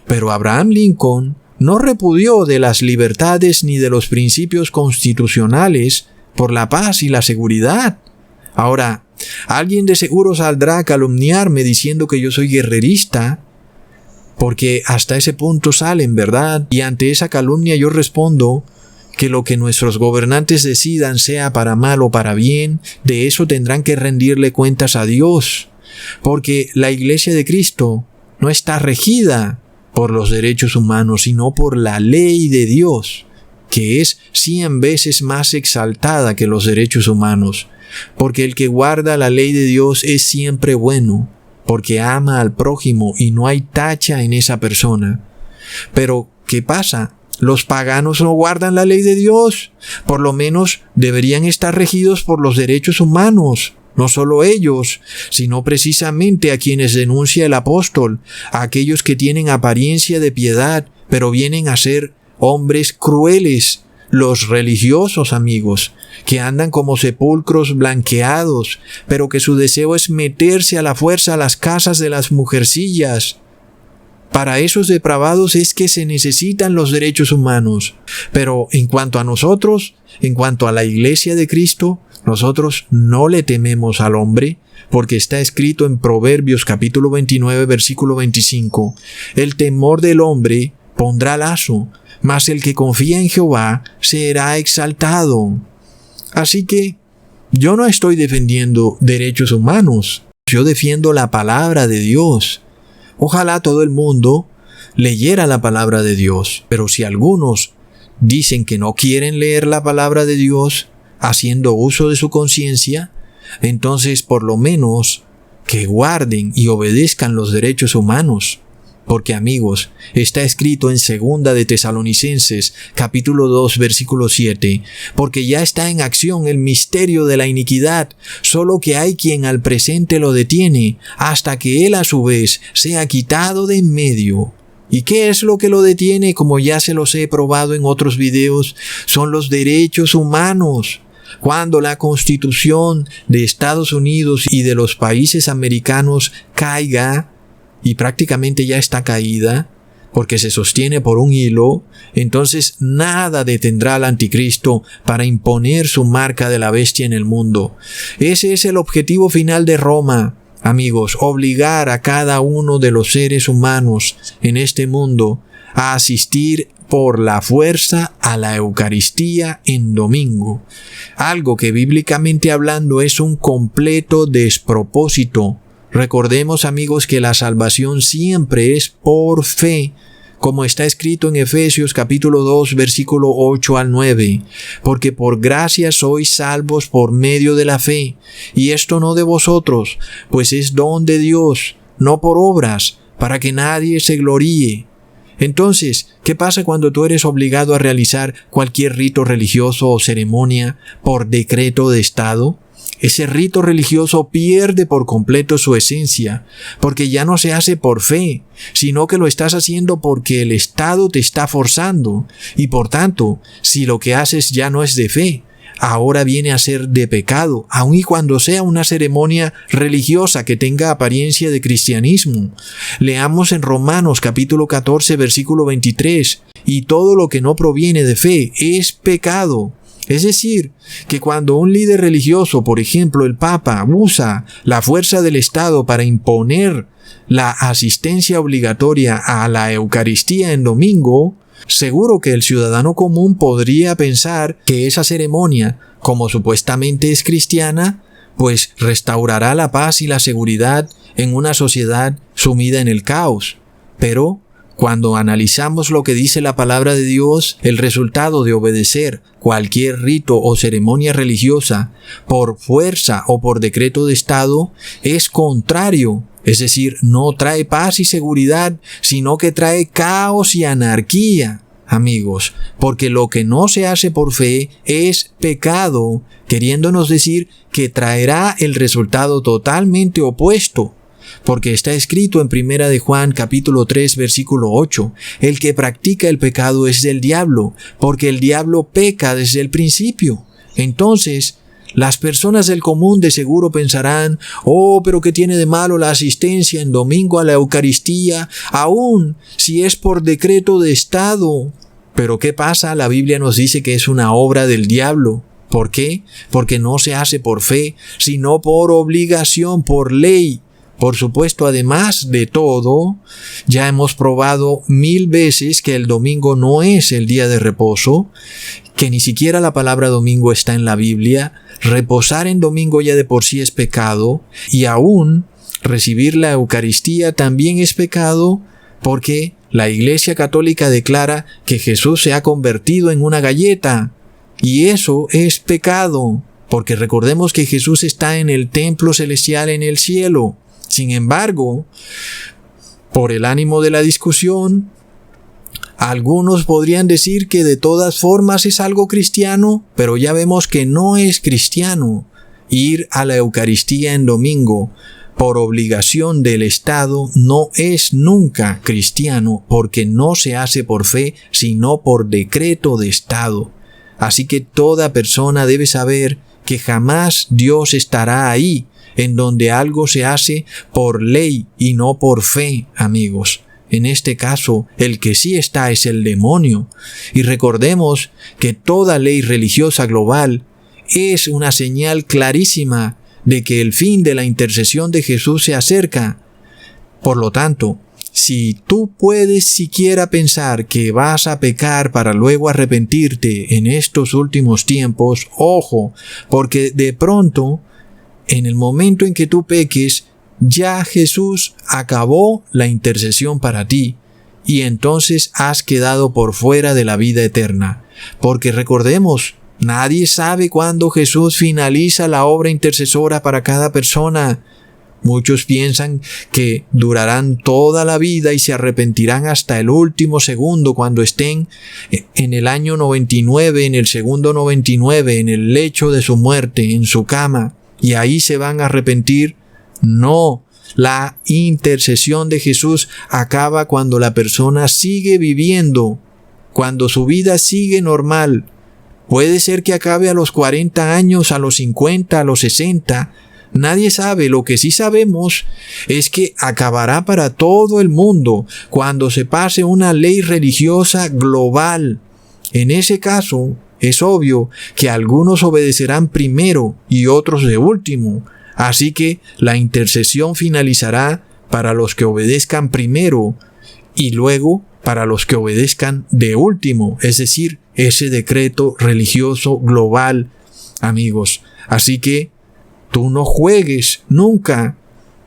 [SPEAKER 5] Pero Abraham Lincoln no repudió de las libertades ni de los principios constitucionales por la paz y la seguridad. Ahora, alguien de seguro saldrá a calumniarme diciendo que yo soy guerrerista, porque hasta ese punto salen, ¿verdad? Y ante esa calumnia yo respondo que lo que nuestros gobernantes decidan, sea para mal o para bien, de eso tendrán que rendirle cuentas a Dios, porque la Iglesia de Cristo no está regida por los derechos humanos, sino por la ley de Dios, que es 100 veces más exaltada que los derechos humanos. Porque el que guarda la ley de Dios es siempre bueno, porque ama al prójimo y no hay tacha en esa persona. Pero, ¿qué pasa? Los paganos no guardan la ley de Dios. Por lo menos deberían estar regidos por los derechos humanos. No solo ellos, sino precisamente a quienes denuncia el apóstol, a aquellos que tienen apariencia de piedad, pero vienen a ser hombres crueles. Los religiosos, amigos, que andan como sepulcros blanqueados, pero que su deseo es meterse a la fuerza a las casas de las mujercillas. Para esos depravados es que se necesitan los derechos humanos. Pero en cuanto a nosotros, en cuanto a la Iglesia de Cristo, Nosotros no le tememos al hombre, porque está escrito en Proverbios capítulo 29, versículo 25, el temor del hombre pondrá lazo, mas el que confía en Jehová será exaltado. Así que yo no estoy defendiendo derechos humanos, yo defiendo la palabra de Dios. Ojalá todo el mundo leyera la palabra de Dios, pero si algunos dicen que no quieren leer la palabra de Dios, haciendo uso de su conciencia, entonces por lo menos que guarden y obedezcan los derechos humanos. Porque, amigos, está escrito en 2 de Tesalonicenses, capítulo 2, versículo 7, porque ya está en acción el misterio de la iniquidad, solo que hay quien al presente lo detiene, hasta que él a su vez sea quitado de en medio. ¿Y qué es lo que lo detiene? Como ya se los he probado en otros videos, son los derechos humanos. Cuando la Constitución de Estados Unidos y de los países americanos caiga, y prácticamente ya está caída, porque se sostiene por un hilo, entonces nada detendrá al anticristo para imponer su marca de la bestia en el mundo. Ese es el objetivo final de Roma, amigos, obligar a cada uno de los seres humanos en este mundo a asistir por la fuerza a la Eucaristía en domingo. Algo que bíblicamente hablando es un completo despropósito. Recordemos, amigos, que la salvación siempre es por fe, como está escrito en Efesios capítulo 2, versículo 8 al 9, porque por gracia sois salvos por medio de la fe, y esto no de vosotros, pues es don de Dios, no por obras, para que nadie se gloríe. Entonces, ¿qué pasa cuando tú eres obligado a realizar cualquier rito religioso o ceremonia por decreto de Estado? Ese rito religioso pierde por completo su esencia, porque ya no se hace por fe, sino que lo estás haciendo porque el Estado te está forzando, y por tanto, si lo que haces ya no es de fe, ahora viene a ser de pecado, aun y cuando sea una ceremonia religiosa que tenga apariencia de cristianismo. Leamos en Romanos capítulo 14, versículo 23, y todo lo que no proviene de fe es pecado. Es decir, que cuando un líder religioso, por ejemplo el Papa, usa la fuerza del Estado para imponer la asistencia obligatoria a la Eucaristía en domingo, seguro que el ciudadano común podría pensar que esa ceremonia, como supuestamente es cristiana, pues restaurará la paz y la seguridad en una sociedad sumida en el caos. Pero cuando analizamos lo que dice la palabra de Dios, el resultado de obedecer cualquier rito o ceremonia religiosa por fuerza o por decreto de Estado es contrario. Es decir, no trae paz y seguridad, sino que trae caos y anarquía, amigos, porque lo que no se hace por fe es pecado, queriéndonos decir que traerá el resultado totalmente opuesto. Porque está escrito en 1 de Juan capítulo 3 versículo 8, el que practica el pecado es del diablo, porque el diablo peca desde el principio. Entonces, las personas del común de seguro pensarán, pero ¿qué tiene de malo la asistencia en domingo a la Eucaristía, aun si es por decreto de Estado? Pero ¿qué pasa? La Biblia nos dice que es una obra del diablo. ¿Por qué? Porque no se hace por fe, sino por obligación, por ley. Por supuesto, además de todo, ya hemos probado 1000 veces que el domingo no es el día de reposo, que ni siquiera la palabra domingo está en la Biblia. Reposar en domingo ya de por sí es pecado, y aún recibir la Eucaristía también es pecado, porque la Iglesia Católica declara que Jesús se ha convertido en una galleta, y eso es pecado, porque recordemos que Jesús está en el templo celestial en el cielo. Sin embargo, por el ánimo de la discusión, algunos podrían decir que de todas formas es algo cristiano, pero ya vemos que no es cristiano ir a la Eucaristía en domingo por obligación del Estado. No es nunca cristiano, porque no se hace por fe, sino por decreto de Estado. Así que toda persona debe saber que jamás Dios estará ahí, en donde algo se hace por ley y no por fe, amigos. En este caso, el que sí está es el demonio. Y recordemos que toda ley religiosa global es una señal clarísima de que el fin de la intercesión de Jesús se acerca. Por lo tanto, si tú puedes siquiera pensar que vas a pecar para luego arrepentirte en estos últimos tiempos, ojo, porque de pronto, en el momento en que tú peques, ya Jesús acabó la intercesión para ti y entonces has quedado por fuera de la vida eterna. Porque recordemos, nadie sabe cuándo Jesús finaliza la obra intercesora para cada persona. Muchos piensan que durarán toda la vida y se arrepentirán hasta el último segundo cuando estén en el año 99, en el segundo 99, en el lecho de su muerte, en su cama, y ahí se van a arrepentir. No, la intercesión de Jesús acaba cuando la persona sigue viviendo, cuando su vida sigue normal. Puede ser que acabe a los 40 años, a los 50, a los 60. Nadie sabe. Lo que sí sabemos es que acabará para todo el mundo cuando se pase una ley religiosa global. En ese caso, es obvio que algunos obedecerán primero y otros de último. Así que la intercesión finalizará para los que obedezcan primero y luego para los que obedezcan de último, es decir, ese decreto religioso global, amigos. Así que tú no juegues nunca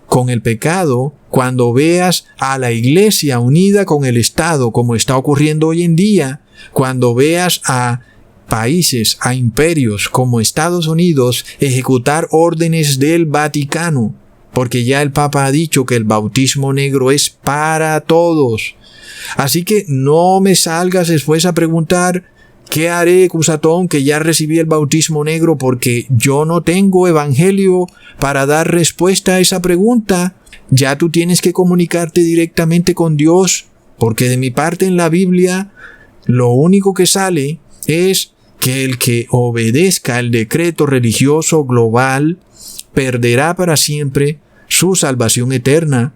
[SPEAKER 5] con el pecado cuando veas a la iglesia unida con el Estado, como está ocurriendo hoy en día, cuando veas a países, a imperios como Estados Unidos ejecutar órdenes del Vaticano, porque ya el Papa ha dicho que el bautismo negro es para todos. Así que no me salgas después a preguntar: ¿qué haré, Cusatón, que ya recibí el bautismo negro? Porque yo no tengo evangelio para dar respuesta a esa pregunta. Ya tú tienes que comunicarte directamente con Dios, porque de mi parte en la Biblia lo único que sale es que el que obedezca el decreto religioso global perderá para siempre su salvación eterna.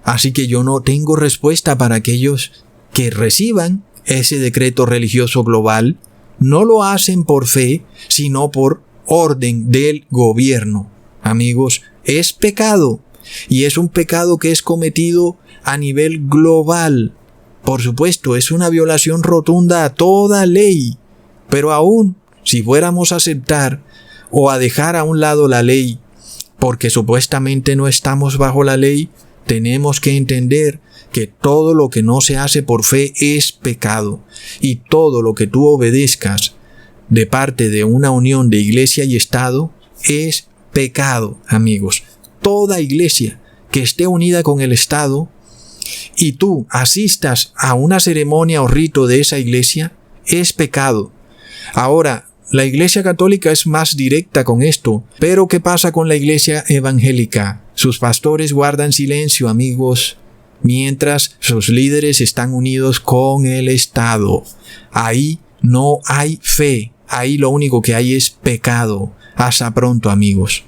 [SPEAKER 5] Así que yo no tengo respuesta para aquellos que reciban ese decreto religioso global. No lo hacen por fe, sino por orden del gobierno. Amigos, es pecado, y es un pecado que es cometido a nivel global. Por supuesto, es una violación rotunda a toda ley, pero aún si fuéramos a aceptar o a dejar a un lado la ley, porque supuestamente no estamos bajo la ley, tenemos que entender que todo lo que no se hace por fe es pecado, y todo lo que tú obedezcas de parte de una unión de iglesia y Estado es pecado, amigos. Toda iglesia que esté unida con el Estado y tú asistas a una ceremonia o rito de esa iglesia es pecado. Ahora, la Iglesia Católica es más directa con esto, pero ¿qué pasa con la Iglesia Evangélica? Sus pastores guardan silencio, amigos, mientras sus líderes están unidos con el Estado. Ahí no hay fe, ahí lo único que hay es pecado. Hasta pronto, amigos.